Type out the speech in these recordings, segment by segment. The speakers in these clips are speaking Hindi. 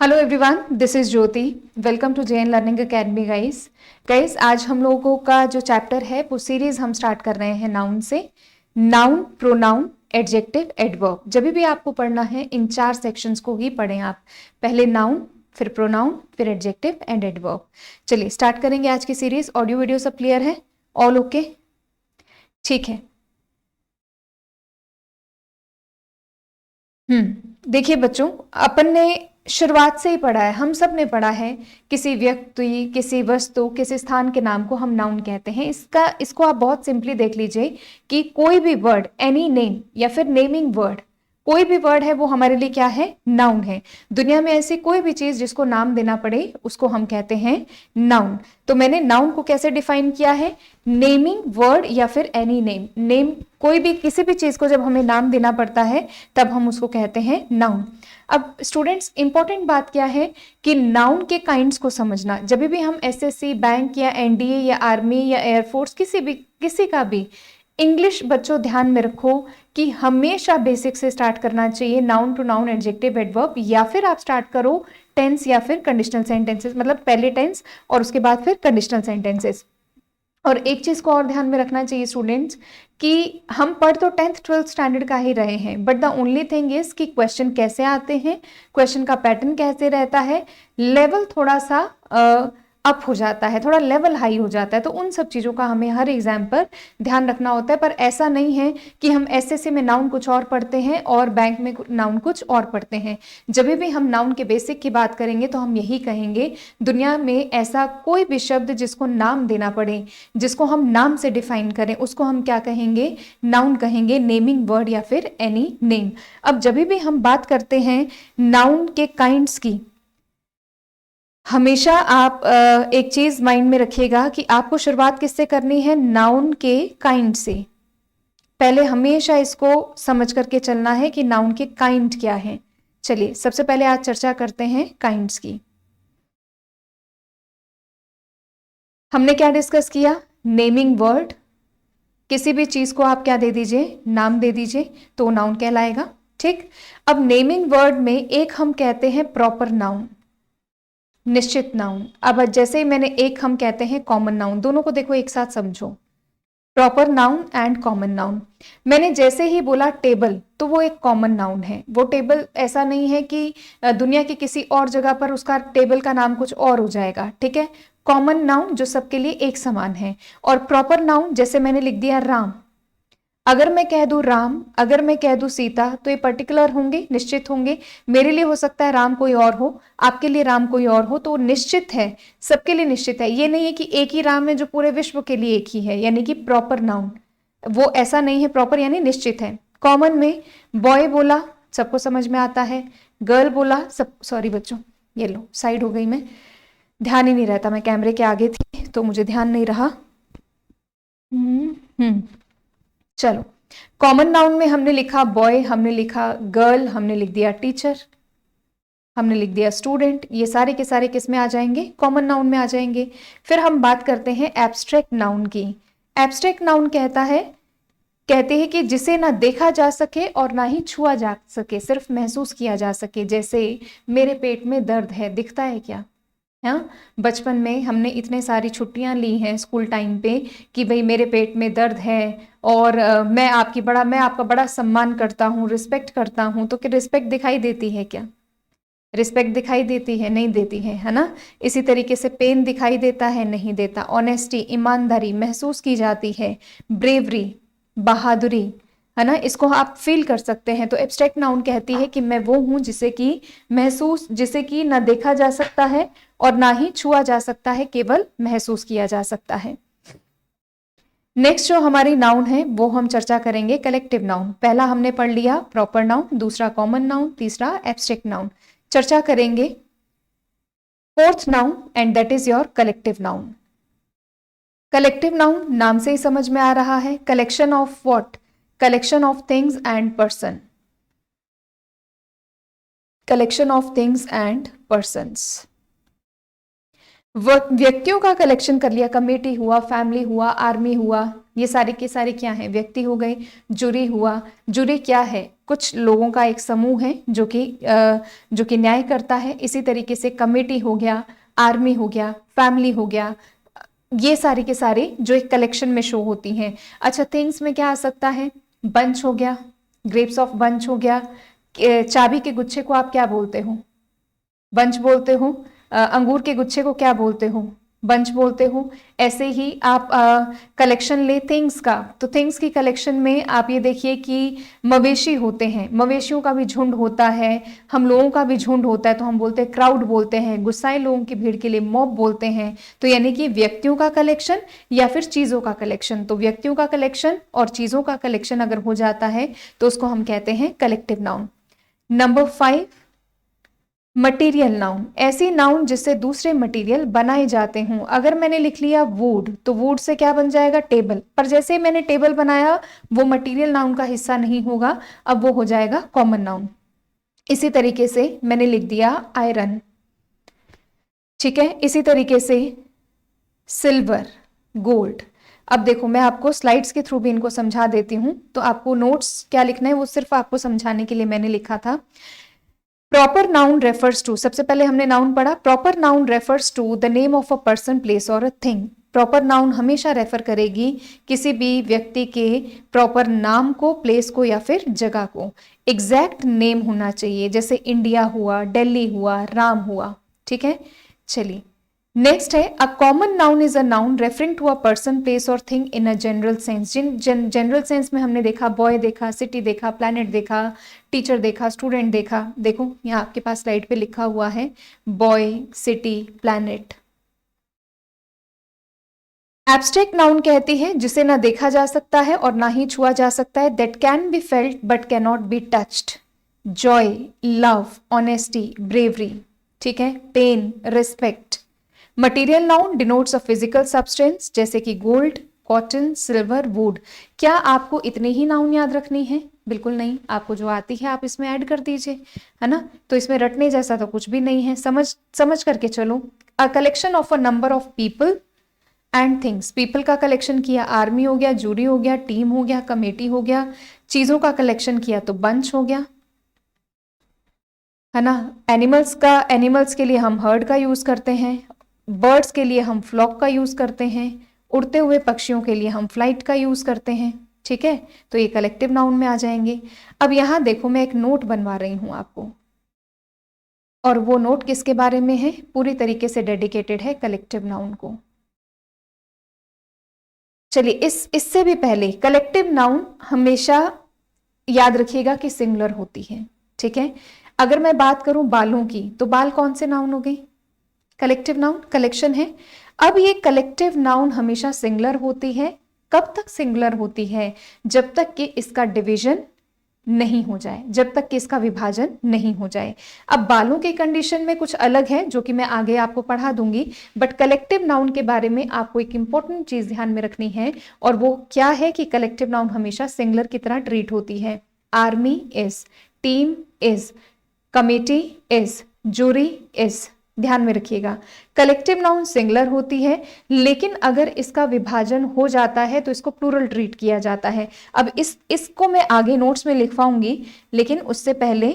Hello everyone, this is Jyoti. Welcome to JN learning academy guys. आज हम लोगों का जो चैप्टर है वो सीरीज हम स्टार्ट कर रहे हैं नाउन से। Noun, pronoun, adjective, adverb. जब भी आपको पढ़ना है इन 4 सेक्शंस को ही पढ़ें आप। पहले नाउन, फिर प्रोनाउन, फिर एडजेक्टिव एंड एडवर्ब। चलिए स्टार्ट करेंगे आज की सीरीज। ऑडियो वीडियो सब क्लियर है? All okay? ठीक है। देखिए बच्चों, अपन ने शुरुआत से ही पढ़ा है, हम सब ने पढ़ा है, किसी व्यक्ति, किसी वस्तु, किसी स्थान के नाम को हम नाउन कहते हैं। इसको आप बहुत सिंपली देख लीजिए कि कोई भी वर्ड, एनी नेम या फिर नेमिंग वर्ड, कोई भी वर्ड है वो हमारे लिए क्या है? नाउन है। दुनिया में ऐसी कोई भी चीज जिसको नाम देना पड़े उसको हम कहते हैं नाउन। तो मैंने नाउन को कैसे डिफाइन किया है? नेमिंग वर्ड या फिर एनी नेम। नेम, कोई भी किसी भी चीज को जब हमें नाम देना पड़ता है तब हम उसको कहते हैं नाउन। अब स्टूडेंट्स, इंपॉर्टेंट बात क्या है कि नाउन के काइंड्स को समझना। जब भी हम एसएससी, बैंक या एनडीए या आर्मी या एयरफोर्स, किसी का भी इंग्लिश, बच्चों ध्यान में रखो कि हमेशा बेसिक से स्टार्ट करना चाहिए। नाउन, प्रोनाउन, एडजेक्टिव, एडवर्ब, या फिर आप स्टार्ट करो टेंस या फिर कंडीशनल सेंटेंसेस, मतलब पहले टेंस और उसके बाद फिर कंडीशनल सेंटेंसेस। और एक चीज को और ध्यान में रखना चाहिए स्टूडेंट्स कि हम पढ़ तो 10th 12th स्टैंडर्ड का ही रहे हैं, but the only thing is कि क्वेश्चन कैसे आते हैं, क्वेश्चन का पैटर्न कैसे रहता है, लेवल थोड़ा सा अप हो जाता है, थोड़ा लेवल हाई हो जाता है। तो उन सब चीज़ों का हमें हर एग्जाम पर ध्यान रखना होता है। पर ऐसा नहीं है कि हम एसएससी में नाउन कुछ और पढ़ते हैं और बैंक में नाउन कुछ और पढ़ते हैं। जब भी हम नाउन के बेसिक की बात करेंगे तो हम यही कहेंगे, दुनिया में ऐसा कोई भी शब्द जिसको नाम देना पड़े, जिसको हम नाम से डिफाइन करें, उसको हम क्या कहेंगे? नाउन कहेंगे, नेमिंग वर्ड या फिर एनी नेम। अब जब भी हम बात करते हैं नाउन के काइंड्स की, हमेशा आप एक चीज माइंड में रखिएगा कि आपको शुरुआत किससे करनी है? नाउन के काइंड से। पहले हमेशा इसको समझ करके चलना है कि नाउन के काइंड क्या है। चलिए सबसे पहले आज चर्चा करते हैं काइंड्स की। हमने क्या डिस्कस किया? नेमिंग वर्ड, किसी भी चीज को आप क्या दे दीजिए? नाम दे दीजिए, तो नाउन कहलाएगा। ठीक। अब नेमिंग वर्ड में एक हम कहते हैं प्रॉपर नाउन, निश्चित नाउन। अब जैसे ही मैंने एक हम कहते हैं कॉमन नाउन, दोनों को देखो एक साथ समझो, proper noun and common noun. मैंने जैसे ही बोला टेबल, तो वो एक कॉमन नाउन है। वो टेबल ऐसा नहीं है कि दुनिया की किसी और जगह पर उसका टेबल का नाम कुछ और हो जाएगा। ठीक है, कॉमन नाउन जो सबके लिए एक समान है। और प्रॉपर नाउन, जैसे मैंने लिख दिया राम, अगर मैं कह दूं राम, अगर मैं कह दूं सीता, तो ये पर्टिकुलर होंगे, निश्चित होंगे। मेरे लिए हो सकता है राम कोई और हो, आपके लिए राम कोई और हो, तो निश्चित है, सबके लिए निश्चित है। ये नहीं है कि एक ही राम है जो पूरे विश्व के लिए एक ही है, यानी कि प्रॉपर नाउन वो ऐसा नहीं है। प्रॉपर यानी निश्चित है। कॉमन में बॉय बोला सबको समझ में आता है, गर्ल बोला सब, सॉरी बच्चों, ये लो साइड हो गई मैं, ध्यान ही नहीं रहता, मैं कैमरे के आगे थी तो मुझे ध्यान नहीं रहा। चलो, कॉमन नाउन में हमने लिखा बॉय, हमने लिखा गर्ल, हमने लिख दिया टीचर, हमने लिख दिया स्टूडेंट। ये सारे के सारे किस में आ जाएंगे? कॉमन नाउन में आ जाएंगे। फिर हम बात करते हैं एब्स्ट्रैक्ट नाउन की। एब्स्ट्रैक्ट नाउन कहते हैं कि जिसे ना देखा जा सके और ना ही छुआ जा सके, सिर्फ महसूस किया जा सके। जैसे मेरे पेट में दर्द है, दिखता है क्या? हाँ, बचपन में हमने इतने सारी छुट्टियां ली हैं स्कूल टाइम पे कि भाई मेरे पेट में दर्द है और मैं आपका बड़ा सम्मान करता हूँ, रिस्पेक्ट करता हूँ। तो क्या रिस्पेक्ट दिखाई देती है क्या? रिस्पेक्ट दिखाई देती है? नहीं देती है ना? इसी तरीके से पेन दिखाई देता है? नहीं देता। ऑनेस्टी, ईमानदारी महसूस की जाती है। ब्रेवरी, बहादुरी, है ना, इसको आप फील कर सकते हैं। तो एब्स्ट्रैक्ट नाउन कहती है कि मैं वो हूं जिसे कि ना देखा जा सकता है और ना ही छुआ जा सकता है, केवल महसूस किया जा सकता है। नेक्स्ट जो हमारी नाउन है वो हम चर्चा करेंगे कलेक्टिव नाउन। पहला हमने पढ़ लिया प्रॉपर नाउन, दूसरा कॉमन नाउन, तीसरा एब्स्ट्रैक्ट नाउन। चर्चा करेंगे fourth noun and that is your collective noun. Collective noun नाम से ही समझ में आ रहा है, collection of what? Collection of things and person, collection of things and persons. व्यक्तियों का कलेक्शन कर लिया, कमेटी हुआ, फैमिली हुआ, आर्मी हुआ, ये सारे के सारे क्या हैं, व्यक्ति हो गए। जुरी हुआ, जुरी क्या है, कुछ लोगों का एक समूह है जो कि न्याय करता है। इसी तरीके से कमेटी हो गया, आर्मी हो गया, फैमिली हो गया, ये सारे के सारे जो एक कलेक्शन में शो होती हैं। अच्छा, थिंग्स में क्या आ सकता है, बंच हो गया, ग्रेप्स ऑफ बंच हो गया। चाबी के गुच्छे को आप क्या बोलते हो, बंच बोलते हो। अंगूर के गुच्छे को क्या बोलते हो, बंच बोलते हो। ऐसे ही आप कलेक्शन ले थिंग्स का, तो थिंग्स की कलेक्शन में आप ये देखिए कि मवेशी होते हैं, मवेशियों का भी झुंड होता है, हम लोगों का भी झुंड होता है, तो हम बोलते हैं क्राउड बोलते हैं। गुस्साए लोगों की भीड़ के लिए मॉब बोलते हैं। तो यानी कि व्यक्तियों का कलेक्शन या फिर चीजों का कलेक्शन। तो व्यक्तियों का कलेक्शन और चीजों का कलेक्शन अगर हो जाता है तो उसको हम कहते हैं collective noun. Number 5, material noun, ऐसी नाउन जिससे दूसरे मटेरियल बनाए जाते हों। अगर मैंने लिख लिया वुड, तो वुड से क्या बन जाएगा, टेबल। पर जैसे ही मैंने टेबल बनाया वो मटेरियल नाउन का हिस्सा नहीं होगा, अब वो हो जाएगा कॉमन नाउन। इसी तरीके से मैंने लिख दिया आयरन, ठीक है। इसी तरीके से सिल्वर, गोल्ड। अब देखो मैं आपको स्लाइड्स के थ्रू भी इनको समझा देती हूं, तो आपको नोट्स क्या लिखना है वो सिर्फ आपको समझाने के लिए मैंने लिखा था। प्रॉपर नाउन रेफर्स टू, सबसे पहले हमने नाउन पढ़ा, proper noun refers to the name of a person, place और अ थिंग। प्रॉपर नाउन हमेशा रेफर करेगी किसी भी व्यक्ति के प्रॉपर नाम को, प्लेस को या फिर जगह को। एग्जैक्ट नेम होना चाहिए, जैसे इंडिया हुआ, दिल्ली हुआ, राम हुआ, ठीक है। चलिए नेक्स्ट है, a common noun is a noun referring to a person, place और thing in a general sense. General sense में हमने देखा बॉय देखा, सिटी देखा, प्लैनेट देखा, टीचर देखा, स्टूडेंट देखा। देखो यहाँ आपके पास स्लाइड पे लिखा हुआ है boy, city, planet. Abstract noun कहती है जिसे ना देखा जा सकता है और ना ही छुआ जा सकता है, that can be felt but can not be touched. Joy, love, honesty, bravery, ठीक है, pain, respect. Material noun denotes a physical substance, जैसे कि गोल्ड, कॉटन, सिल्वर, वुड। क्या आपको इतने ही नाउन याद रखनी है, बिल्कुल नहीं, आपको जो आती है आप इसमें ऐड कर दीजिए, है ना। तो इसमें रटने जैसा तो कुछ भी नहीं है, समझ करके चलो। A collection of a number of people and things, people का कलेक्शन किया, आर्मी हो गया, जूरी हो गया, टीम हो गया, कमेटी हो गया। चीजों का कलेक्शन किया तो बंच हो गया, है ना। एनिमल्स के लिए हम हर्ड का यूज करते हैं, बर्ड्स के लिए हम फ्लॉक का यूज करते हैं, उड़ते हुए पक्षियों के लिए हम फ्लाइट का यूज करते हैं, ठीक है। तो ये कलेक्टिव नाउन में आ जाएंगे। अब यहां देखो मैं एक नोट बनवा रही हूं आपको, और वो नोट किसके बारे में है, पूरी तरीके से डेडिकेटेड है कलेक्टिव नाउन को। चलिए इससे भी पहले, कलेक्टिव नाउन हमेशा याद रखिएगा कि सिंगुलर होती है, ठीक है। अगर मैं बात करूं बालों की, तो बाल कौन से नाउन हो गए, कलेक्टिव नाउन, कलेक्शन है। अब ये कलेक्टिव नाउन हमेशा सिंगुलर होती है। कब तक सिंगुलर होती है, जब तक कि इसका डिवीजन नहीं हो जाए, जब तक कि इसका विभाजन नहीं हो जाए। अब बालों के कंडीशन में कुछ अलग है जो कि मैं आगे आपको पढ़ा दूंगी, बट कलेक्टिव नाउन के बारे में आपको एक इंपॉर्टेंट चीज ध्यान में रखनी है, और वो क्या है कि कलेक्टिव नाउन हमेशा सिंगुलर की तरह ट्रीट होती है। Army is, team is, committee is, jury is. ध्यान में रखिएगा, कलेक्टिव नाउन सिंगुलर होती है, लेकिन अगर इसका विभाजन हो जाता है तो इसको प्लूरल ट्रीट किया जाता है। अब इसको मैं आगे नोट्स में लिखवाऊंगी, लेकिन उससे पहले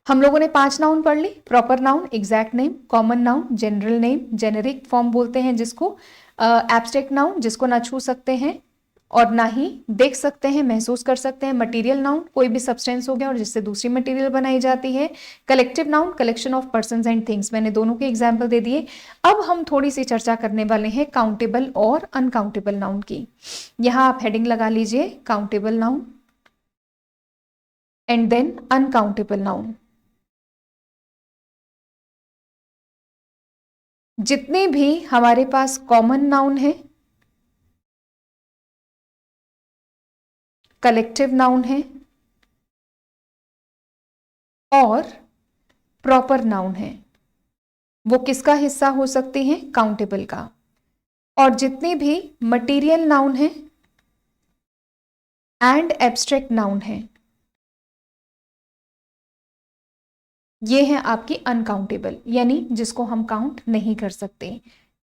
हम लोगों ने 5 नाउन पढ़ ली, proper noun, exact name, common noun, general name, generic form बोलते हैं जिसको, एब्स्ट्रैक्ट नाउन जिसको ना छू सकते हैं और ना ही देख सकते हैं, महसूस कर सकते हैं। मटेरियल नाउन कोई भी सब्सटेंस हो गया और जिससे दूसरी मटेरियल बनाई जाती है। Collective noun collection of persons and things, मैंने दोनों के एग्जांपल दे दिए। अब हम थोड़ी सी चर्चा करने वाले हैं काउंटेबल और अनकाउंटेबल नाउन की। यहां आप हेडिंग लगा लीजिए countable noun and then uncountable noun. जितने भी हमारे पास कॉमन नाउन है, कलेक्टिव नाउन है और प्रॉपर नाउन है, वो किसका हिस्सा हो सकते हैं, काउंटेबल का। और जितने भी मटेरियल नाउन है एंड एब्स्ट्रैक्ट नाउन है, ये है आपकी अनकाउंटेबल, यानी जिसको हम काउंट नहीं कर सकते।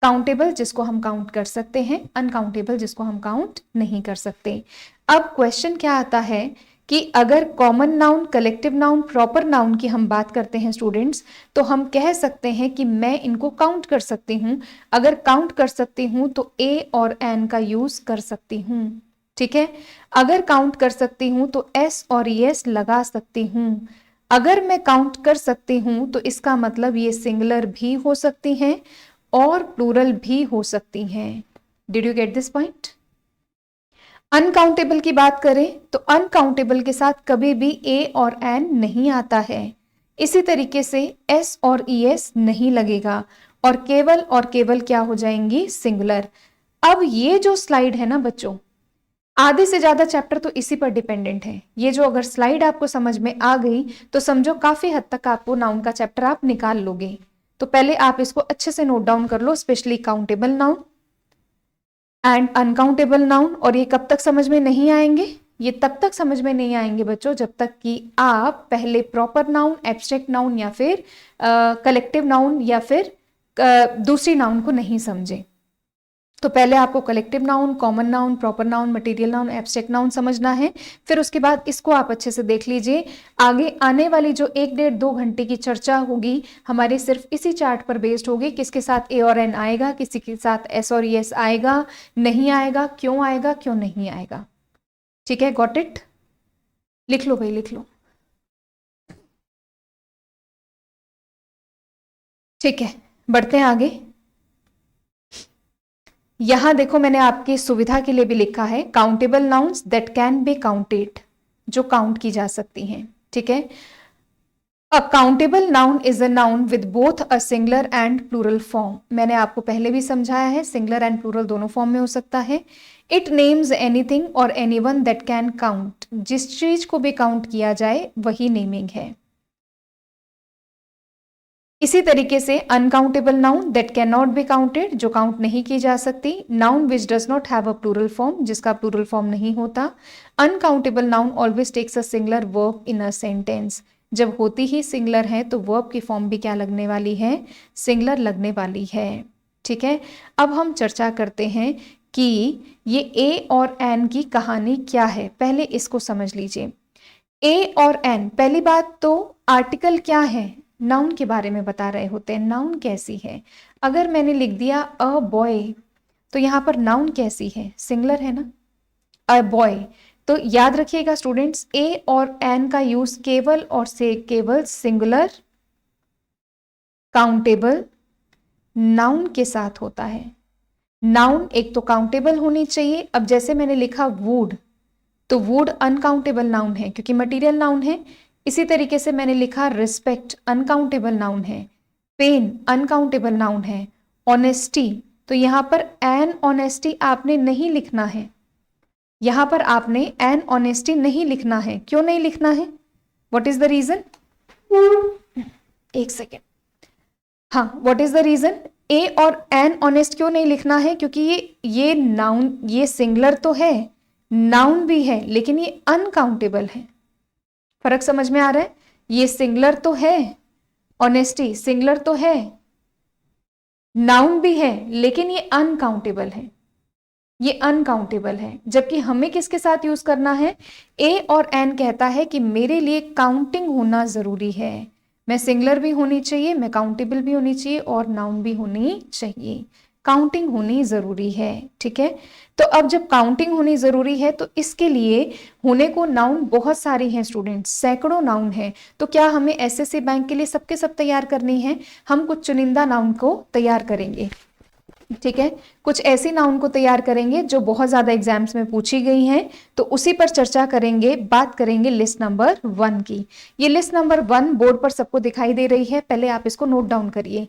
काउंटेबल जिसको हम काउंट कर सकते हैं, अनकाउंटेबल जिसको हम काउंट नहीं कर सकते। अब क्वेश्चन क्या आता है कि अगर common noun, collective noun, proper noun की हम बात करते हैं स्टूडेंट्स, तो हम कह सकते हैं कि मैं इनको काउंट कर सकती हूं। अगर काउंट कर सकती हूं तो ए और एन का यूज कर सकती हूं, ठीक है। अगर काउंट कर सकती हूं तो एस और एस लगा सकती हूं। अगर मैं काउंट कर सकती हूं तो इसका मतलब ये सिंगुलर भी हो सकती हैं और प्लूरल भी हो सकती हैं। Did you get this point? Uncountable की बात करें तो अनकाउंटेबल के साथ कभी भी ए और एन नहीं आता है। इसी तरीके से एस और ईएस नहीं लगेगा और केवल क्या हो जाएंगी? सिंगुलर। अब ये जो स्लाइड है ना बच्चों, आधे से ज्यादा चैप्टर तो इसी पर डिपेंडेंट है। ये जो अगर स्लाइड आपको समझ में आ गई तो समझो काफी हद तक आपको नाउन का चैप्टर आप निकाल लोगे। तो पहले आप इसको अच्छे से नोट डाउन कर लो, specially countable noun and uncountable noun. और ये कब तक समझ में नहीं आएंगे? ये तब तक समझ में नहीं आएंगे बच्चों जब तक कि आप पहले प्रॉपर नाउन, एब्स्ट्रैक्ट नाउन या फिर कलेक्टिव नाउन या फिर दूसरी नाउन को नहीं समझे। तो पहले आपको collective noun, common noun, proper noun, material noun, abstract noun समझना है। फिर उसके बाद इसको आप अच्छे से देख लीजिए। आगे आने वाली जो 1-1.5 घंटे की चर्चा होगी हमारी सिर्फ इसी चार्ट पर बेस्ड होगी। किसके साथ ए और एन आएगा, किसी के साथ एस और एस आएगा, नहीं आएगा, क्यों नहीं आएगा। ठीक है, गॉट इट? लिख लो भाई, लिख लो। ठीक है, बढ़ते हैं आगे। यहां देखो मैंने आपकी सुविधा के लिए भी लिखा है countable nouns that can be counted, जो काउंट की जा सकती हैं। ठीक है, a countable noun is a noun with both a singular and plural form. मैंने आपको पहले भी समझाया है, सिंगुलर एंड प्लूरल दोनों फॉर्म में हो सकता है। इट नेम्स एनीथिंग और एनीवन दैट कैन काउंट। जिस चीज को भी काउंट किया जाए वही नेमिंग है। इसी तरीके से uncountable noun that can not be counted, जो काउंट नहीं की जा सकती। Noun which does not have a plural form, जिसका प्लूरल फॉर्म नहीं होता। Uncountable noun always takes a singular verb in a sentence. जब होती ही सिंगुलर है तो वर्ब की फॉर्म भी क्या लगने वाली है? सिंगुलर लगने वाली है। ठीक है, अब हम चर्चा करते हैं कि ये ए और एन की कहानी क्या है। पहले इसको समझ लीजिए। ए और एन, पहली बात तो आर्टिकल क्या है? नाउन के बारे में बता रहे होते हैं। नाउन कैसी है? अगर मैंने लिख दिया अ बॉय, तो यहां पर नाउन कैसी है? सिंगुलर है ना, अ बॉय। तो याद रखिएगा स्टूडेंट्स, ए और एन का यूज केवल और से केवल सिंगुलर काउंटेबल नाउन के साथ होता है। नाउन एक तो काउंटेबल होनी चाहिए। अब जैसे मैंने लिखा वुड, तो वुड अनकाउंटेबल नाउन है क्योंकि मटेरियल नाउन है। इसी तरीके से मैंने लिखा रिस्पेक्ट, अनकाउंटेबल नाउन है। पेन अनकाउंटेबल नाउन है। ऑनेस्टी, तो यहां पर एन ऑनेस्टी आपने नहीं लिखना है। यहां पर आपने एन ऑनेस्टी नहीं लिखना है। क्यों नहीं लिखना है? What is the reason? एक सेकेंड। हाँ, what is the reason? A और एन ऑनेस्ट क्यों नहीं लिखना है? क्योंकि ये नाउन, ये सिंगुलर तो है, नाउन भी है, लेकिन ये अनकाउंटेबल है। फर्क समझ में आ रहा है? ये सिंगुलर तो है, ऑनेस्टी सिंगुलर तो है, नाउन भी है, लेकिन ये अनकाउंटेबल है। ये अनकाउंटेबल है। जबकि हमें किसके साथ यूज करना है? ए और एन कहता है कि मेरे लिए काउंटिंग होना जरूरी है। मैं सिंगुलर भी होनी चाहिए, मैं काउंटेबल भी होनी चाहिए और नाउन भी होनी चाहिए। काउंटिंग होनी जरूरी है। ठीक है, तो अब जब काउंटिंग होनी जरूरी है तो इसके लिए होने को नाउन बहुत सारी हैं स्टूडेंट्स, सैकड़ों नाउन है। तो क्या हमें एसएससी बैंक के लिए सबके सब तैयार करनी है? हम कुछ चुनिंदा नाउन को तैयार करेंगे। ठीक है, कुछ ऐसी नाउन को तैयार करेंगे जो बहुत ज्यादा एग्जाम्स में पूछी गई हैं, तो उसी पर चर्चा करेंगे। बात करेंगे लिस्ट नंबर 1 की। ये लिस्ट नंबर 1 बोर्ड पर सबको दिखाई दे रही है, पहले आप इसको नोट डाउन करिए।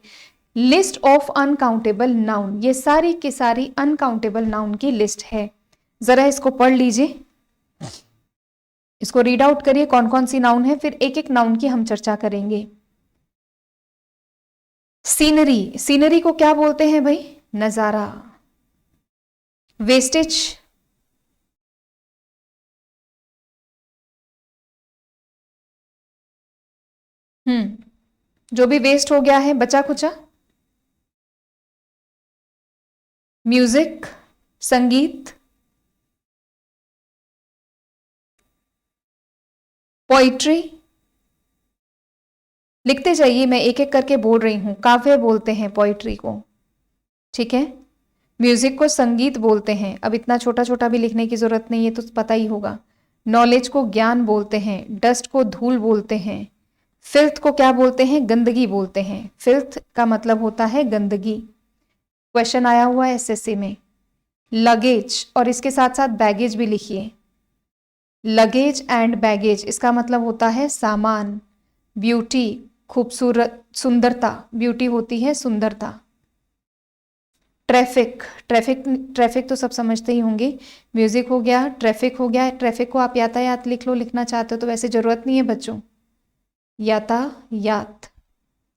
लिस्ट ऑफ अनकाउंटेबल नाउन, ये सारी की सारी अनकाउंटेबल नाउन की लिस्ट है। जरा इसको पढ़ लीजिए, इसको रीड आउट करिए कौन कौन सी नाउन है, फिर एक एक नाउन की हम चर्चा करेंगे। सीनरी, सीनरी को क्या बोलते हैं भाई? नजारा। वेस्टेज, जो भी वेस्ट हो गया है, बचा खुचा, म्यूजिक, संगीत, पोइट्री, लिखते जाइए, मैं एक एक करके बोल रही हूं। काव्य बोलते हैं पोइट्री को, ठीक है। म्यूजिक को संगीत बोलते हैं, अब इतना छोटा छोटा भी लिखने की जरूरत नहीं है, तो पता ही होगा। नॉलेज को ज्ञान बोलते हैं, डस्ट को धूल बोलते हैं, फिल्थ को क्या बोलते हैं, गंदगी बोलते हैं। फिल्थ का मतलब होता है गंदगी, क्वेश्चन आया हुआ है एसएससी में। लगेज, और इसके साथ साथ बैगेज भी लिखिए। लगेज एंड बैगेज, इसका मतलब होता है सामान। ब्यूटी, खूबसूरत, सुंदरता, ब्यूटी होती है सुंदरता। ट्रैफिक, ट्रैफिक ट्रैफिक तो सब समझते ही होंगे। म्यूजिक हो गया, ट्रैफिक हो गया। ट्रैफिक को आप यातायात लिख लो, लिखना चाहते हो तो, वैसे जरूरत नहीं है बच्चों, यातायात,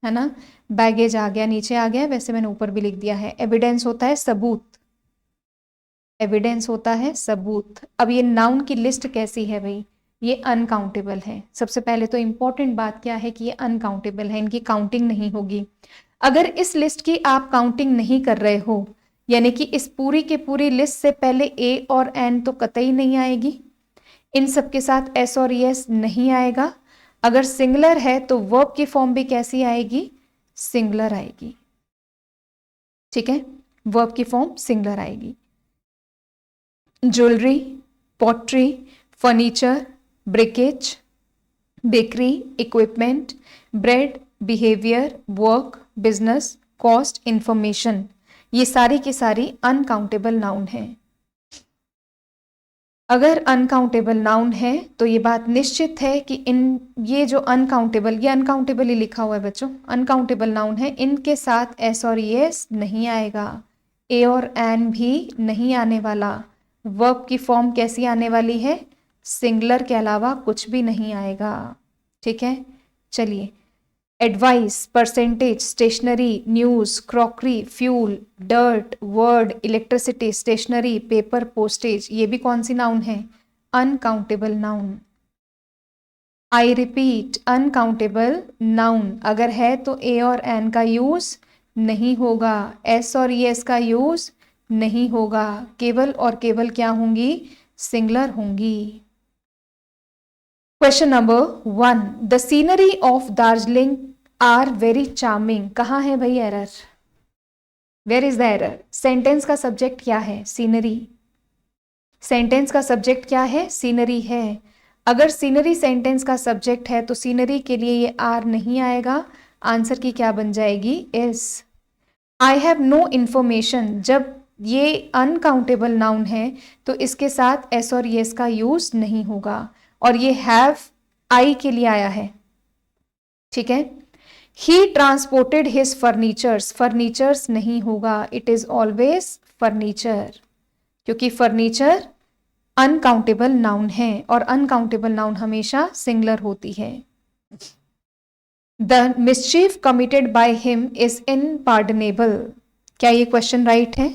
है ना। बैगेज आ गया, नीचे आ गया, वैसे मैंने ऊपर भी लिख दिया है। एविडेंस होता है सबूत, एविडेंस होता है सबूत। अब ये नाउन की लिस्ट कैसी है भाई, ये अनकाउंटेबल है। सबसे पहले तो इंपॉर्टेंट बात क्या है कि ये अनकाउंटेबल है, इनकी काउंटिंग नहीं होगी। अगर इस लिस्ट की आप काउंटिंग नहीं कर रहे हो, यानी कि इस पूरी की पूरी लिस्ट से पहले ए और एन तो कतई नहीं आएगी, इन सब के साथ एस और एस नहीं आएगा। अगर सिंगुलर है तो वर्ब की फॉर्म भी कैसी आएगी, सिंगुलर आएगी, ठीक है। वर्ब की फॉर्म सिंगुलर आएगी। Jewellery, pottery, furniture, breakage, bakery, equipment, bread, behaviour, work, business, cost, information, ये सारी की सारी अनकाउंटेबल नाउन है। अगर अनकाउंटेबल नाउन है तो ये बात निश्चित है कि ये जो अनकाउंटेबल, ये अनकाउंटेबल ही लिखा हुआ है बच्चों, अनकाउंटेबल नाउन है, इनके साथ एस और एस नहीं आएगा, ए और एन भी नहीं आने वाला। वर्ब की फॉर्म कैसी आने वाली है, सिंगुलर के अलावा कुछ भी नहीं आएगा, ठीक है। चलिए, advice, percentage, stationery, news, crockery, fuel, dirt, word, electricity, stationery, paper, postage, ये भी कौन सी नाउन है, uncountable noun. I repeat, uncountable noun. अगर है तो ए और एन का यूज नहीं होगा, एस और एस का यूज नहीं होगा, केवल और केवल क्या होंगी, सिंगुलर होंगी। Question number 1, the scenery of Darjeeling are very charming. कहाँ है भाई error, where is the error. Sentence का सब्जेक्ट क्या है, सीनरी। सेंटेंस का सब्जेक्ट क्या है, सीनरी है। अगर सीनरी सेंटेंस का सब्जेक्ट है तो सीनरी के लिए ये आर नहीं आएगा, आंसर की क्या बन जाएगी, is. I have no information, जब ये अनकाउंटेबल नाउन है तो इसके साथ एस और एस का यूज नहीं होगा, और ये हैव आई के लिए आया है, ठीक है। He transported his furnitures, furnitures नहीं होगा, इट इज ऑलवेज फर्नीचर, क्योंकि फर्नीचर अनकाउंटेबल नाउन है और अनकाउंटेबल नाउन हमेशा सिंगुलर होती है। The mischief committed by him is unpardonable, क्या ये क्वेश्चन राइट है।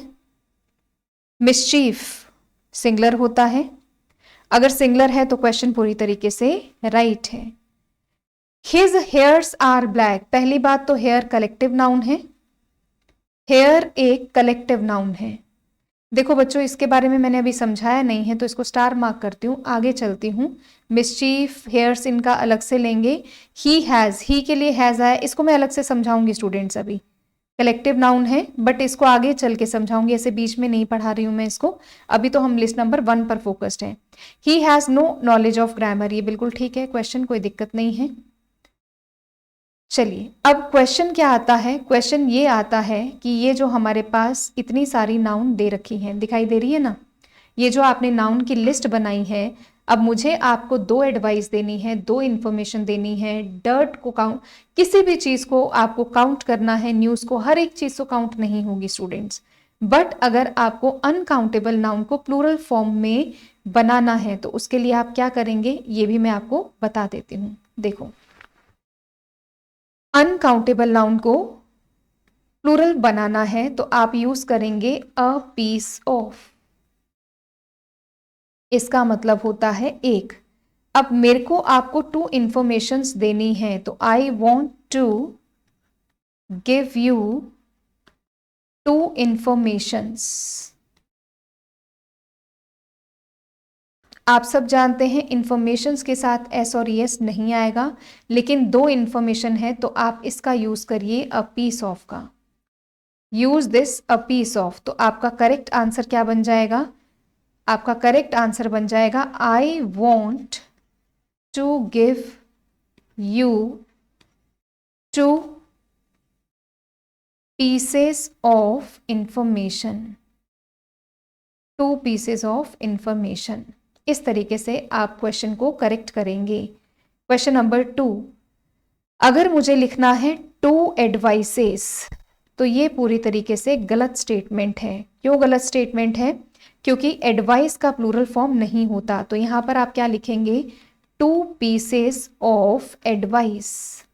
मिसचीफ सिंगुलर होता है, अगर सिंगुलर है तो क्वेश्चन पूरी तरीके से राइट है। हिज हेयर्स आर ब्लैक, पहली बात तो हेयर कलेक्टिव नाउन है, हेयर एक कलेक्टिव नाउन है। देखो बच्चों, इसके बारे में मैंने अभी समझाया नहीं है तो इसको स्टार मार्क करती हूँ, आगे चलती हूँ। मिसचीफ, हेयर्स इनका अलग से लेंगे। ही हैज़, ही के लिए हैज़ आया, इसको मैं अलग से समझाऊंगी स्टूडेंट्स, अभी कलेक्टिव नाउन है बट इसको आगे चल के समझाऊंगी, ऐसे बीच में नहीं पढ़ा रही हूँ मैं इसको, अभी तो हम लिस्ट नंबर 1 पर फोकस्ड है। He has no knowledge of grammar, ये बिल्कुल ठीक है क्वेश्चन, कोई दिक्कत नहीं है। चलिए, अब क्वेश्चन क्या आता है, क्वेश्चन ये आता है कि ये जो हमारे पास इतनी सारी नाउन दे रखी हैं, दिखाई दे रही है ना, ये जो आपने नाउन की लिस्ट बनाई है, अब मुझे आपको 2 एडवाइस देनी है, 2 इंफॉर्मेशन देनी है। डर्ट को काउंट, किसी भी चीज को आपको काउंट करना है, न्यूज को, हर एक चीज को काउंट नहीं होगी स्टूडेंट्स। बट अगर आपको अनकाउंटेबल नाउन को प्लूरल फॉर्म में बनाना है तो उसके लिए आप क्या करेंगे, ये भी मैं आपको बता देती हूँ। देखो, अनकाउंटेबल नाउन को प्लूरल बनाना है तो आप यूज करेंगे अ पीस ऑफ, इसका मतलब होता है एक। अब मेरे को आपको 2 इंफॉर्मेशंस देनी है तो I want to give you two informations. आप सब जानते हैं इंफॉर्मेशंस के साथ एस और यस नहीं आएगा, लेकिन दो इंफॉर्मेशन है तो आप इसका यूज करिए अ पीस ऑफ का। Use this a piece of, तो आपका करेक्ट आंसर क्या बन जाएगा? आपका करेक्ट आंसर बन जाएगा I want to give you two pieces of information. Two pieces of information, इस तरीके से आप क्वेश्चन को करेक्ट करेंगे। क्वेश्चन नंबर 2, अगर मुझे लिखना है टू एडवाइसेस, तो ये पूरी तरीके से गलत स्टेटमेंट है। क्यों गलत स्टेटमेंट है? क्योंकि एडवाइस का प्लूरल फॉर्म नहीं होता। तो यहां पर आप क्या लिखेंगे? To pieces of advice.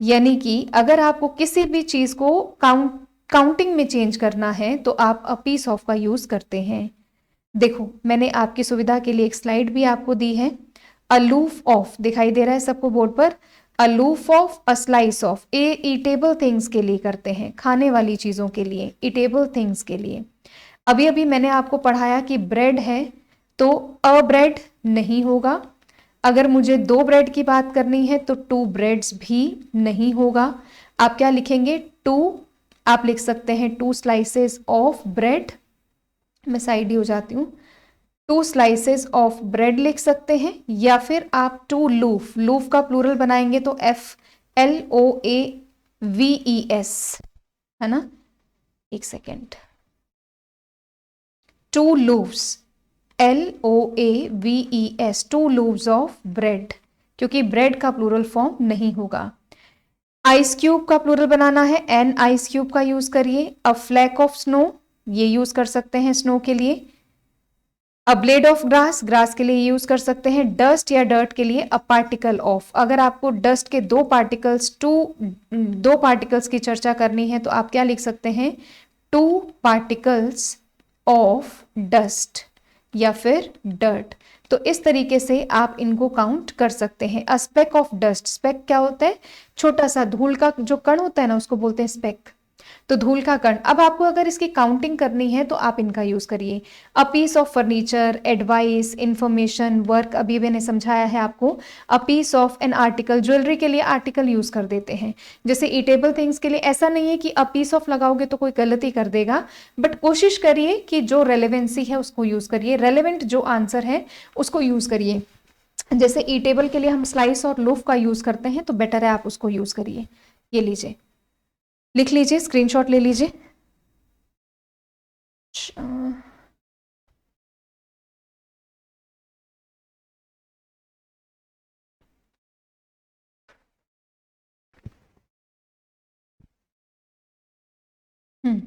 यानी कि अगर आपको किसी भी चीज को काउंटिंग में चेंज करना है तो आप अ पीस ऑफ का यूज करते हैं। देखो, मैंने आपकी सुविधा के लिए एक स्लाइड भी आपको दी है। अलूफ ऑफ दिखाई दे रहा है सबको बोर्ड पर? Aloof of, a slice of. A eatable things के लिए करते हैं, खाने वाली चीजों के लिए, ईटेबल थिंग्स के लिए। अभी अभी मैंने आपको पढ़ाया कि ब्रेड है तो अ ब्रेड नहीं होगा। अगर मुझे दो ब्रेड की बात करनी है तो टू ब्रेड्स भी नहीं होगा। आप क्या लिखेंगे? टू, आप लिख सकते हैं टू स्लाइसेस ऑफ ब्रेड। मैं साइड ही हो जाती हूँ। टू स्लाइसेस ऑफ ब्रेड लिख सकते हैं, या फिर आप टू लूफ, लूफ का प्लूरल बनाएंगे तो FLOAVES, है ना? एक second. Two loaves, LOAVES, two loaves of bread, क्योंकि ब्रेड का प्लूरल फॉर्म नहीं होगा। आइस क्यूब का प्लूरल बनाना है, एन आइस क्यूब का यूज करिए। अ फ्लैक ऑफ स्नो, ये यूज कर सकते हैं स्नो के लिए। A blade of grass, grass के लिए यूज कर सकते हैं। डस्ट या डर्ट के लिए अ पार्टिकल ऑफ। अगर आपको डस्ट के दो पार्टिकल्स की चर्चा करनी है तो आप क्या लिख सकते हैं? टू पार्टिकल्स ऑफ डस्ट या फिर डर्ट। तो इस तरीके से आप इनको काउंट कर सकते हैं। A speck of dust, speck क्या होता है? छोटा सा धूल का जो कण होता है ना, उसको बोलते हैं स्पेक। तो धूल का कण। अब आपको अगर इसकी काउंटिंग करनी है तो आप इनका यूज करिए। A piece of furniture, advice, information, work, अभी मैंने समझाया है आपको। A piece of an article, jewellery के लिए आर्टिकल यूज कर देते हैं। जैसे ईटेबल थिंग्स के लिए ऐसा नहीं है कि अ पीस ऑफ लगाओगे तो कोई गलती कर देगा, बट कोशिश करिए कि जो रेलेवेंसी है उसको यूज करिए, रेलेवेंट जो आंसर है उसको यूज करिए। जैसे ईटेबल के लिए हम स्लाइस और लूफ का यूज करते हैं, तो बेटर है आप उसको यूज करिए। ये लीजिए, लिख लीजिए, स्क्रीनशॉट ले लीजिए। हम्म,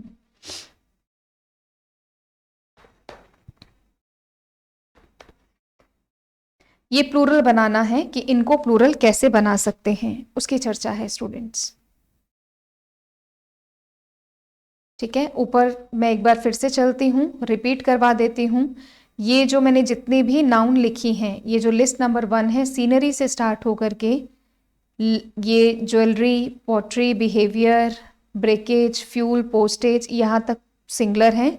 ये प्लूरल बनाना है कि इनको प्लूरल कैसे बना सकते हैं, उसकी चर्चा है स्टूडेंट्स। ठीक है, ऊपर मैं एक बार फिर से चलती हूँ, रिपीट करवा देती हूँ। ये जो मैंने जितनी भी नाउन लिखी हैं, ये जो लिस्ट नंबर 1 है, सीनरी से स्टार्ट होकर के ये jewellery, pottery, behaviour, breakage, fuel, postage, यहाँ तक सिंगुलर हैं।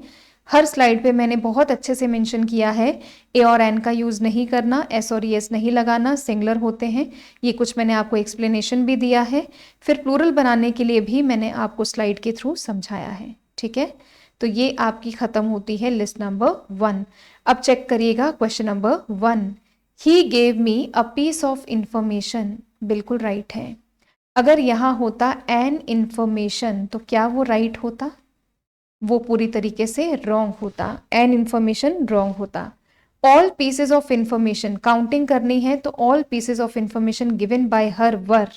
हर स्लाइड पे मैंने बहुत अच्छे से मेंशन किया है, ए और एन का यूज़ नहीं करना, एस और एस नहीं लगाना, सिंगुलर होते हैं। ये कुछ मैंने आपको एक्सप्लेनेशन भी दिया है। फिर प्लूरल बनाने के लिए भी मैंने आपको स्लाइड के थ्रू समझाया है। ठीक है, तो ये आपकी ख़त्म होती है लिस्ट नंबर 1। अब चेक करिएगा question number 1। He gave me a piece of information, बिल्कुल राइट है। अगर यहाँ होता एन इंफॉर्मेशन तो क्या वो राइट होता? वो पूरी तरीके से रॉन्ग होता। एन इंफॉर्मेशन रॉन्ग होता। All pieces of information, counting करनी है तो all pieces of information given by her were,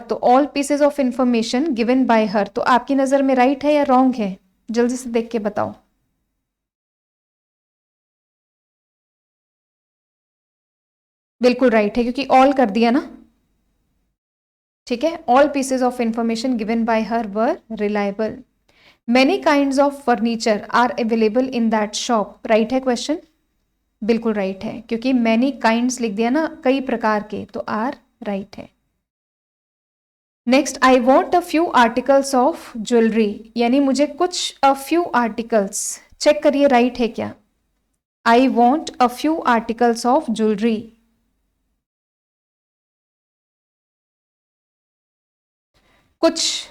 तो all pieces of information given by her, तो आपकी नजर में राइट है या रॉन्ग है? जल्दी से देख के बताओ। बिल्कुल राइट है, क्योंकि ऑल कर दिया ना। ठीक है, all pieces of information given by her were reliable. Many kinds of furniture are available in that shop, right है क्वेश्चन? बिल्कुल राइट है, क्योंकि मैनी काइंड्स लिख दिया ना, कई प्रकार के, तो आर राइट है। Next, I want a few articles of jewellery, यानी मुझे कुछ अ फ्यू आर्टिकल्स, चेक करिए राइट है क्या। I want a few articles of jewellery, कुछ,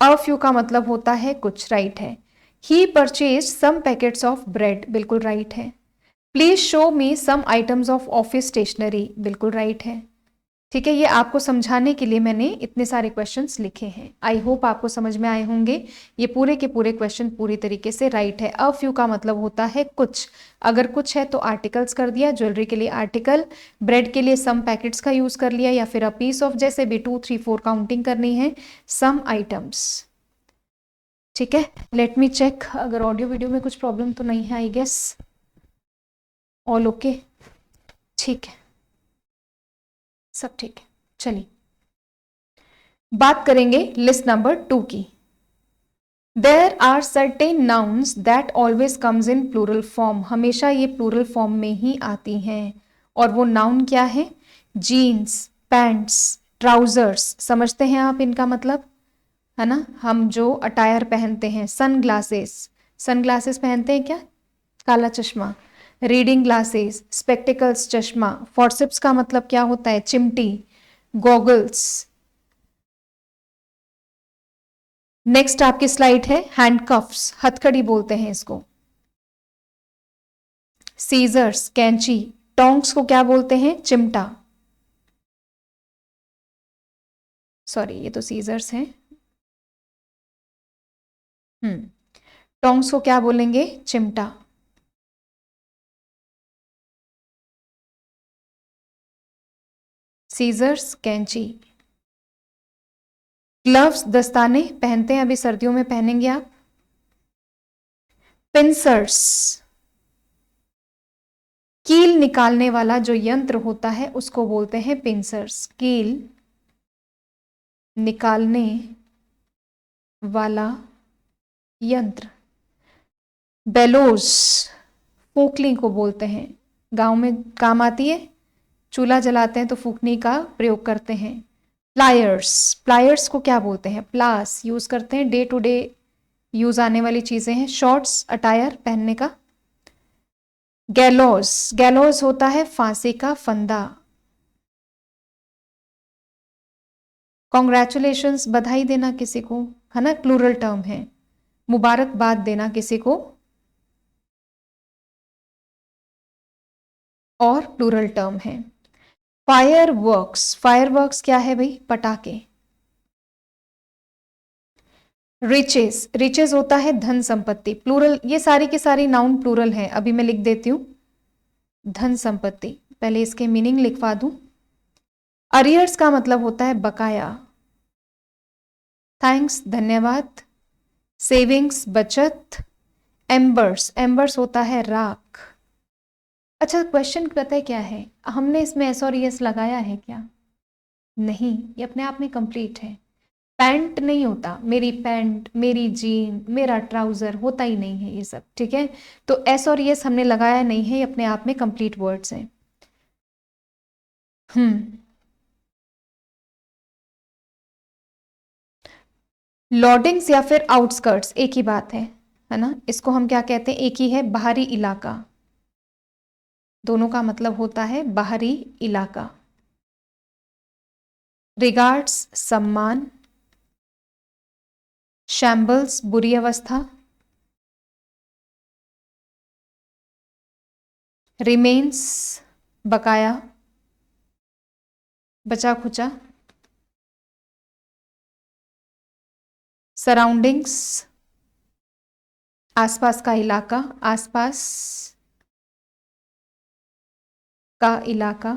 अ फ्यू का मतलब होता है कुछ, राइट है। He purchase some packets of bread, बिल्कुल राइट है। Please show me some items of office stationery, बिल्कुल राइट है। ठीक है, ये आपको समझाने के लिए मैंने इतने सारे क्वेश्चंस लिखे हैं। आई होप आपको समझ में आए होंगे। ये पूरे के पूरे क्वेश्चन पूरी तरीके से राइट है। अ फ्यू का मतलब होता है कुछ, अगर कुछ है तो आर्टिकल्स कर दिया, ज्वेलरी के लिए आर्टिकल, ब्रेड के लिए सम पैकेट्स का यूज कर लिया, या फिर अ पीस ऑफ, जैसे भी 2 3 4 काउंटिंग करनी है, सम आइटम्स। ठीक है, लेट मी चेक अगर ऑडियो वीडियो में कुछ प्रॉब्लम तो नहीं है। आई गेस ऑल ओके, ठीक है, सब ठीक है। चलिए बात करेंगे लिस्ट नंबर 2 की। There are certain nouns that always comes in plural form, हमेशा ये प्लूरल फॉर्म में ही आती हैं। और वो नाउन क्या है? जीन्स, पैंट्स, ट्राउजर्स, समझते हैं आप इनका मतलब, है ना। हम जो अटायर पहनते हैं, सन ग्लासेस, सन ग्लासेस पहनते हैं क्या, काला चश्मा, रीडिंग ग्लासेस, स्पेक्टिकल्स, चश्मा, फॉर्सिप्स का मतलब क्या होता है, चिमटी, गॉगल्स। नेक्स्ट आपकी स्लाइड है हैंडकफ्स, हथकड़ी बोलते हैं इसको, सीजर्स, कैंची, टोंग्स को क्या बोलते हैं, चिमटा, सॉरी ये तो सीजर्स हैं। टोंग्स को क्या बोलेंगे, चिमटा। सीजर्स, कैंची। ग्लव्स, दस्ताने पहनते हैं, अभी सर्दियों में पहनेंगे आप। पिंसर्स, कील निकालने वाला जो यंत्र होता है उसको बोलते हैं पिंसर्स, कील निकालने वाला यंत्र। बेलोज, फूकनी को बोलते हैं, गांव में काम आती है, चूल्हा जलाते हैं तो फूकनी का प्रयोग करते हैं। प्लायर्स, प्लायर्स को क्या बोलते हैं, प्लास, यूज करते हैं, डे टू डे यूज आने वाली चीजें हैं। शॉर्ट्स, अटायर पहनने का। गैलोस, गैलोस होता है फांसी का फंदा। कॉन्ग्रेचुलेशंस, बधाई देना किसी को, है ना, प्लूरल टर्म है। मुबारकबाद देना किसी को, और प्लूरल टर्म है। फायर वर्क्स, फायर वर्क्स क्या है भाई, पटाखे। रिचेस, रिचेस होता है धन संपत्ति, प्लूरल, ये सारी की सारी नाउन प्लूरल है, अभी मैं लिख देती हूं। धन संपत्ति, पहले इसके मीनिंग लिखवा दूं। अरियर्स का मतलब होता है बकाया। थैंक्स, धन्यवाद। सेविंग्स, बचत। एम्बर्स, एम्बर्स होता है राख। अच्छा, क्वेश्चन पता है क्या है, हमने इसमें एस और यस लगाया है क्या, नहीं, ये अपने आप में कंप्लीट है। पैंट नहीं होता, मेरी पैंट, मेरी जीन, मेरा ट्राउजर, होता ही नहीं है ये सब, ठीक है। तो एस और यस हमने लगाया नहीं है, ये अपने आप में कंप्लीट वर्ड्स हैं। हम्म, लॉर्डिंग्स या फिर आउटस्कर्ट्स एक ही बात है ना, इसको हम क्या कहते हैं, एक ही है, बाहरी इलाका, दोनों का मतलब होता है बाहरी इलाका। रिगार्ड्स, सम्मान। शैम्बल्स, बुरी अवस्था। रिमेन्स, बकाया, बचा खुचा। सराउंडिंग्स, आसपास का इलाका, आसपास का इलाका।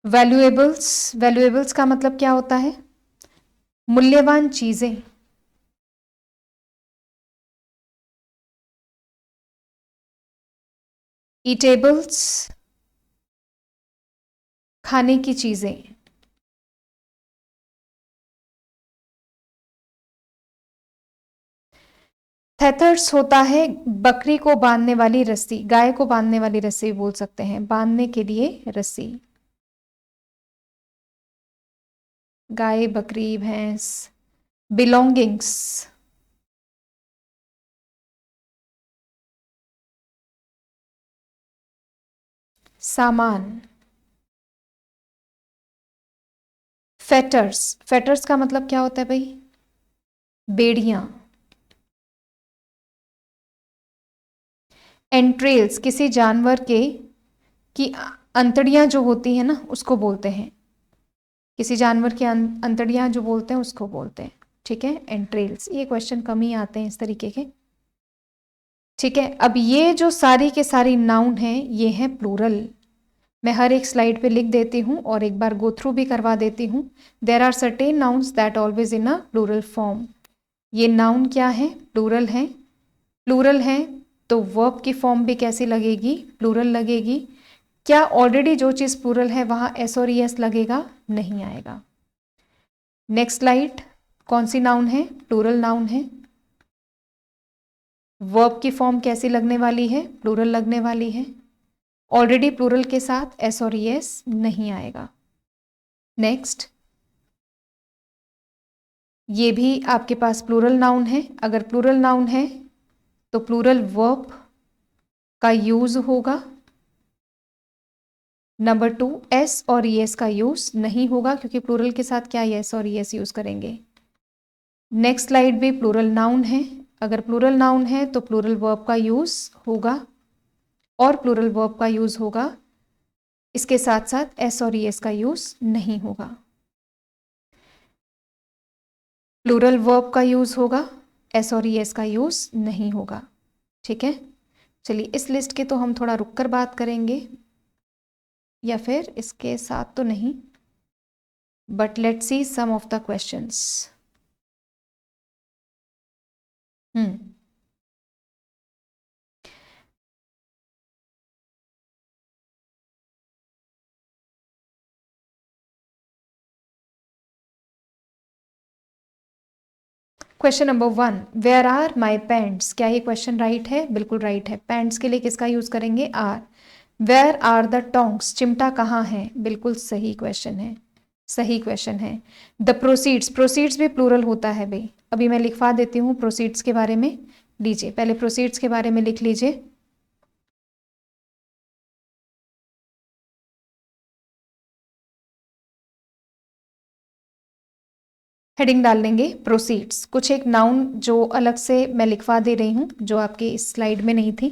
वैल्यूएबल्स, वैल्यूएबल्स का मतलब क्या होता है, मूल्यवान चीजें। ईटेबल्स, खाने की चीजें। थेथर्स होता है बकरी को बांधने वाली रस्सी, गाय को बांधने वाली रस्सी बोल सकते हैं, बांधने के लिए रस्सी। गाय, बकरी, भैंस। बिलोंगिंग्स, सामान। फेटर्स, फेटर्स का मतलब क्या होता है भाई? बेड़ियां। एंट्रेल्स, किसी जानवर के की अंतड़ियां जो होती है ना उसको बोलते हैं, किसी जानवर की अंतड़ियां जो बोलते हैं उसको बोलते हैं। ठीक है, एंट्रेल्स। ये क्वेश्चन कम ही आते हैं इस तरीके के। ठीक है, अब ये जो सारी के सारी नाउन हैं ये हैं प्लूरल। मैं हर एक स्लाइड पे लिख देती हूँ और एक बार गो थ्रू भी करवा देती हूँ। There are certain nouns that always in a plural form. ये नाउन क्या है? प्लूरल है। प्लूरल है तो वर्ब की फॉर्म भी कैसी लगेगी? प्लूरल लगेगी। क्या ऑलरेडी जो चीज़ प्लूरल है वहाँ एस और एस लगेगा? नहीं आएगा। Next slide. कौन सी नाउन है? प्लूरल नाउन है। वर्ब की फॉर्म कैसी लगने वाली है? प्लूरल लगने वाली है। ऑलरेडी प्लूरल के साथ एस और एस नहीं आएगा। नेक्स्ट, ये भी आपके पास प्लूरल नाउन है। अगर प्लूरल नाउन है तो प्लूरल वर्ब का यूज होगा। नंबर 2, एस और एस का यूज नहीं होगा क्योंकि प्लूरल के साथ क्या एस और एस यूज करेंगे। नेक्स्ट स्लाइड भी प्लूरल नाउन है। अगर प्लूरल नाउन है तो प्लूरल वर्ब का यूज होगा और प्लूरल वर्ब का यूज होगा, इसके साथ साथ एस और एस का यूज नहीं होगा। प्लूरल वर्ब का यूज होगा, एस और एस का यूज नहीं होगा। ठीक है, चलिए इस लिस्ट के तो हम थोड़ा रुक कर बात करेंगे, या फिर इसके साथ तो नहीं, but let's see some of the questions. Question number 1, where are my pants. क्या ये क्वेश्चन राइट है? बिल्कुल राइट है। पैंट्स के लिए किसका यूज करेंगे? Are. Where are the tongs, चिमटा कहाँ है? बिल्कुल सही क्वेश्चन है, सही क्वेश्चन है। द प्रोसीड्स, प्रोसीड्स भी प्लूरल होता है भाई। अभी मैं लिखवा देती हूँ प्रोसीड्स के बारे में। लीजिए पहले प्रोसीड्स के बारे में लिख लीजिए। हेडिंग डाल लेंगे प्रोसीड्स। कुछ एक नाउन जो अलग से मैं लिखवा दे रही हूँ जो आपके इस स्लाइड में नहीं थी।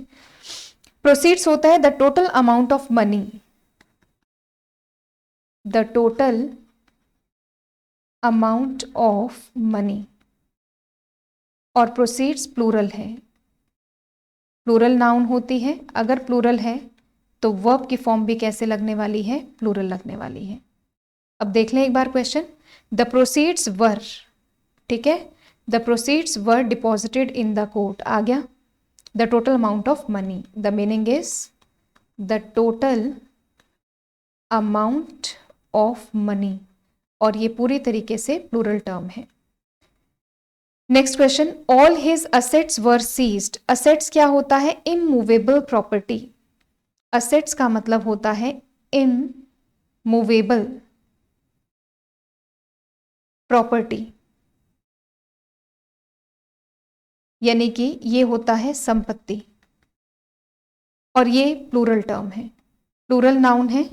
प्रोसीड्स होता है the total amount of money, the total amount of money. और प्रोसीड्स प्लूरल है, प्लूरल नाउन होती है। अगर प्लूरल है तो वर्ब की फॉर्म भी कैसे लगने वाली है? प्लूरल लगने वाली है। अब देख लें एक बार क्वेश्चन। द प्रोसीड्स वर, ठीक है, the proceeds were deposited in the court, आ गया। The total amount of money, the meaning is the total amount of money, और ये पूरी तरीके से प्लूरल टर्म है। Next question, all his assets were seized. Assets क्या होता है? Immovable property. असेट्स का मतलब होता है इमूवेबल प्रॉपर्टी, यानी कि ये होता है संपत्ति, और ये प्लूरल टर्म है, प्लूरल नाउन है।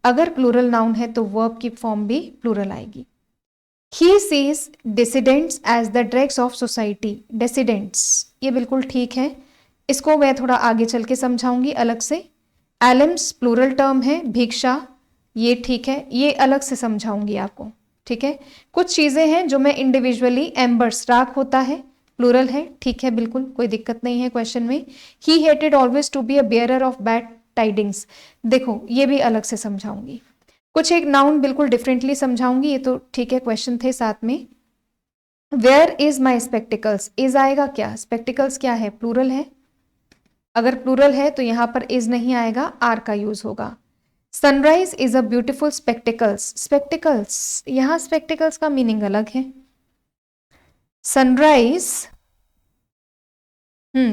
अगर प्लूरल नाउन है तो वर्ब की फॉर्म भी प्लूरल आएगी। He sees dissidents as the dregs of society. Dissidents, ये बिल्कुल ठीक है, इसको मैं थोड़ा आगे चल के समझाऊंगी अलग से। एलम्स प्लूरल टर्म है, भिक्षा, ये ठीक है, ये अलग से समझाऊंगी आपको। ठीक है, कुछ चीज़ें हैं जो मैं इंडिविजुअली, एम्बर्स, राख होता है, प्लूरल है, ठीक है, बिल्कुल कोई दिक्कत नहीं है क्वेश्चन में। He hated always to be a bearer of bad tidings, देखो ये भी अलग से समझाऊंगी। कुछ एक नाउन बिल्कुल डिफरेंटली समझाऊंगी, ये तो ठीक है, क्वेश्चन थे साथ में। Where is my spectacles, is आएगा क्या? स्पेक्टिकल्स क्या है? प्लूरल है। अगर प्लूरल है तो यहां पर इज नहीं आएगा, आर का यूज होगा। Sunrise is a beautiful spectacles, spectacles, यहां स्पेक्टिकल्स का मीनिंग अलग है। सनराइज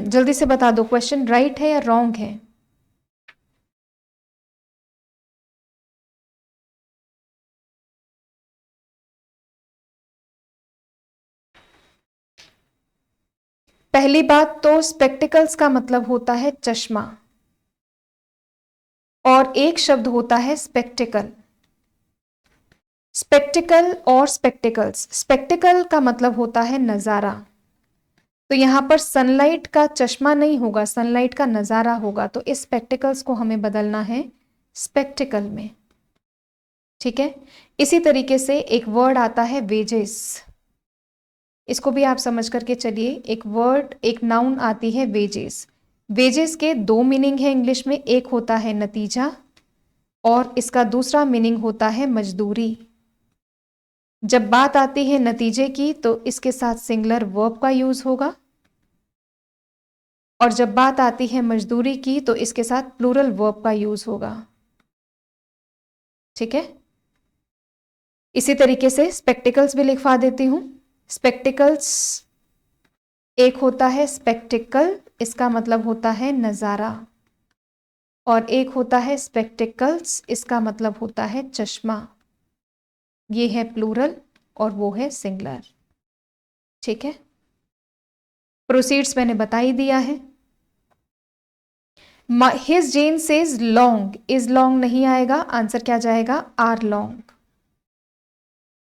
जल्दी से बता दो, क्वेश्चन राइट है या रॉन्ग है? पहली बात तो स्पेक्टिकल्स का मतलब होता है चश्मा, और एक शब्द होता है स्पेक्टिकल। स्पेक्टिकल और स्पेक्टिकल्स, स्पेक्टिकल का मतलब होता है नजारा, तो यहां पर सनलाइट का चश्मा नहीं होगा, सनलाइट का नजारा होगा, तो इस स्पेक्टिकल्स को हमें बदलना है स्पेक्टिकल में। ठीक है, इसी तरीके से एक वर्ड आता है वेजेस, इसको भी आप समझ करके चलिए। एक वर्ड, एक नाउन आती है वेजेस। वेजेस के दो मीनिंग है इंग्लिश में, एक होता है नतीजा और इसका दूसरा मीनिंग होता है मजदूरी। जब बात आती है नतीजे की तो इसके साथ सिंगुलर वर्ब का यूज होगा, और जब बात आती है मजदूरी की तो इसके साथ प्लूरल वर्ब का यूज होगा। ठीक है, इसी तरीके से स्पेक्टिकल्स भी लिखवा देती हूं। स्पेक्टिकल्स एक होता है स्पेक्टिकल, इसका मतलब होता है नजारा, और एक होता है स्पेक्टिकल्स, इसका मतलब होता है चश्मा। ये है प्लूरल और वो है सिंगुलर। ठीक है, प्रोसीड्स मैंने बता ही दिया है। His jeans is long, is long नहीं आएगा, आंसर क्या जाएगा? Are long.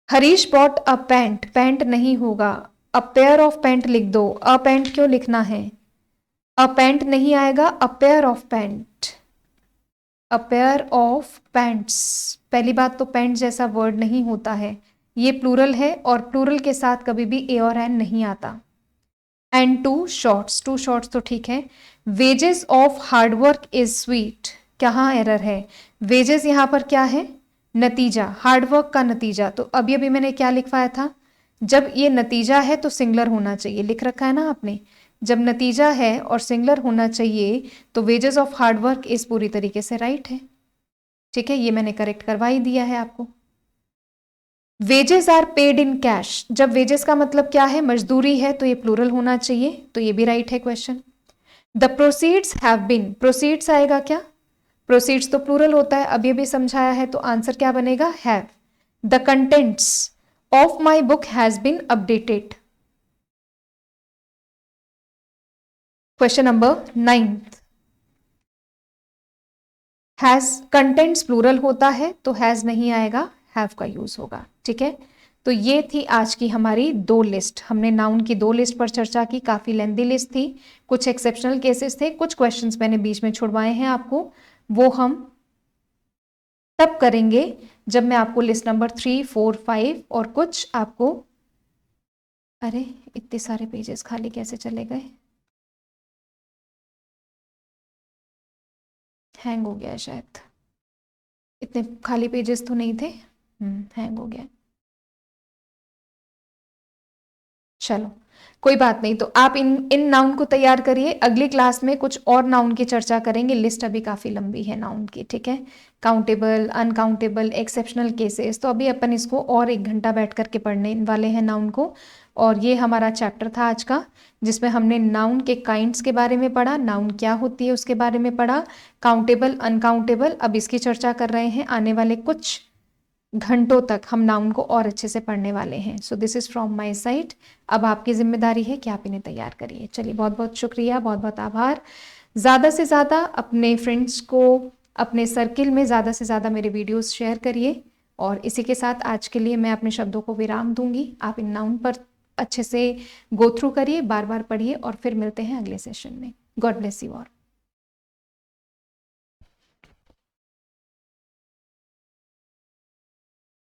Harish bought a pant, pant नहीं होगा, अ पेयर ऑफ पैंट लिख दो। अ पैंट क्यों लिखना है? अ पैंट नहीं आएगा, a pair of pant, a pair of pants. पहली बात तो पैंट जैसा वर्ड नहीं होता है, ये प्लूरल है और प्लूरल के साथ कभी भी ए और एन नहीं आता। And two shorts, two shorts तो ठीक है। Wages of hard work is sweet, कहाँ एरर है? वेजेस यहां पर क्या है? नतीजा, हार्डवर्क का नतीजा। तो अभी अभी मैंने क्या लिखवाया था? जब ये नतीजा है तो सिंगुलर होना चाहिए, लिख रखा है ना आपने। जब नतीजा है और सिंगुलर होना चाहिए तो वेजेस ऑफ हार्डवर्क इस पूरी तरीके से राइट है। ठीक है, ये मैंने करेक्ट करवा ही दिया है आपको। Wages are paid in cash, जब वेजेस का मतलब क्या है? मजदूरी है, तो ये प्लूरल होना चाहिए, तो ये भी राइट है question. The proceeds have been, proceeds आएगा क्या? प्रोसीड्स तो प्लूरल होता है, अभी अभी समझाया है, तो आंसर क्या बनेगा? Have. The contents of my book has been updated. Question number 9, has, contents plural होता है तो हैज नहीं आएगा, हैव का यूज होगा। ठीक है, तो ये थी आज की हमारी दो लिस्ट। हमने नाउन की दो लिस्ट पर चर्चा की, काफी लेंथी लिस्ट थी, कुछ एक्सेप्शनल केसेस थे, कुछ क्वेश्चंस मैंने बीच में छुड़वाए हैं आपको, वो हम तब करेंगे जब मैं आपको लिस्ट नंबर 3, 4, 5 और कुछ आपको, अरे इतने सारे पेजेस खाली कैसे चले गए? हैंग हो गया है शायद, इतने खाली पेजेस तो नहीं थे। हैंग हो गया। चलो कोई बात नहीं, तो आप इन इन नाउन को तैयार करिए, अगली क्लास में कुछ और नाउन की चर्चा करेंगे। लिस्ट अभी काफ़ी लंबी है नाउन की। ठीक है, काउंटेबल, अनकाउंटेबल, एक्सेप्शनल केसेस, तो अभी अपन इसको और 1 घंटा बैठ करके पढ़ने वाले हैं नाउन को। और ये हमारा चैप्टर था आज का, जिसमें हमने नाउन के काइंड्स के बारे में पढ़ा, नाउन क्या होती है उसके बारे में पढ़ा, काउंटेबल, अनकाउंटेबल, अब इसकी चर्चा कर रहे हैं। आने वाले कुछ घंटों तक हम नाउन को और अच्छे से पढ़ने वाले हैं। So this is from my side. अब आपकी जिम्मेदारी है कि आप इन्हें तैयार करिए। चलिए, बहुत बहुत शुक्रिया, बहुत बहुत आभार। ज़्यादा से ज़्यादा अपने फ्रेंड्स को, अपने सर्किल में ज़्यादा से ज़्यादा मेरे वीडियोस शेयर करिए। और इसी के साथ आज के लिए मैं अपने शब्दों को विराम दूंगी। आप इन नाउन पर अच्छे से गो थ्रू करिए, बार बार पढ़िए, और फिर मिलते हैं अगले सेशन में। God bless you all.